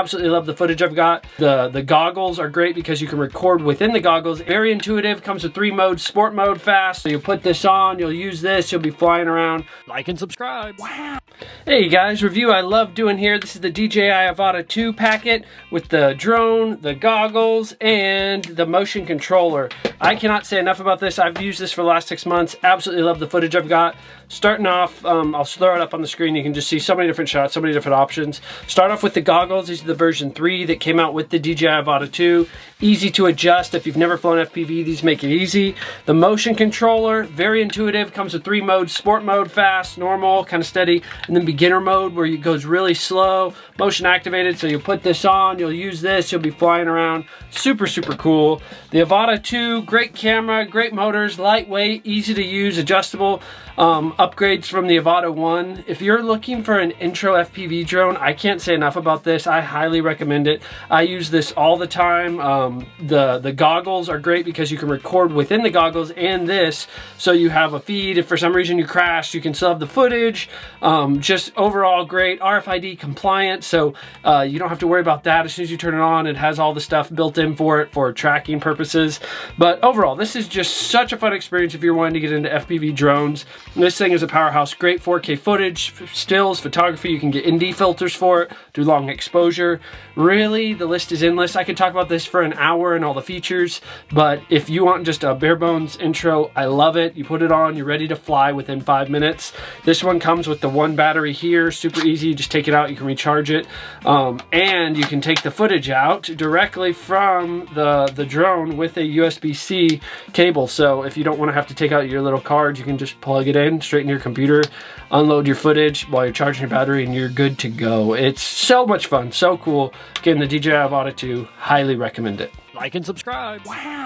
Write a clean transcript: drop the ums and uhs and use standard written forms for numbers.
Absolutely love the footage I've got. The goggles are great because you can record within the goggles. Very intuitive, comes with 3 modes, sport mode, fast. So you'll put this on, you'll use this, you'll be flying around. Like and subscribe. Wow. Hey guys, review I love doing here. This is the DJI Avata 2 packet with the drone, the goggles, and the motion controller. I cannot say enough about this. I've used this for the last 6 months. Absolutely love the footage I've got. Starting off, I'll throw it up on the screen. You can just see so many different shots, so many different options. Start off with the goggles. These are the version 3 that came out with the DJI Avata 2. Easy to adjust. If you've never flown FPV, these make it easy. The motion controller, very intuitive. Comes with 3 modes, sport mode, fast, normal, kind of steady, and then beginner mode where it goes really slow. Motion activated, so you'll put this on, you'll use this, you'll be flying around. Super, super cool. The Avata 2, great camera, great motors, lightweight, easy to use, adjustable. Upgrades from the Avata 1. If you're looking for an intro FPV drone, I can't say enough about this. I highly recommend it. I use this all the time. The goggles are great because you can record within the goggles and this, so you have a feed. If for some reason you crashed, you can still have the footage. Just overall great, RFID compliant, so you don't have to worry about that. As soon as you turn it on, it has all the stuff built in for it for tracking purposes. But overall, this is just such a fun experience if you're wanting to get into FPV drones. This thing is a powerhouse. Great 4K footage, stills, photography. You can get ND filters for it, do long exposure. Really, the list is endless. I could talk about this for an hour and all the features, but if you want just a bare bones intro, I love it. You put it on, you're ready to fly within 5 minutes. This one comes with the 1 battery here, super easy. You just take it out, you can recharge it, and you can take the footage out directly from the drone with a USB-C cable. So if you don't want to have to take out your little card, you can just plug it in straight in your computer, unload your footage while you're charging your battery, and you're good to go. It's so much fun, so cool. Again, the DJI Avata 2, highly recommend it. Like and subscribe. Wow.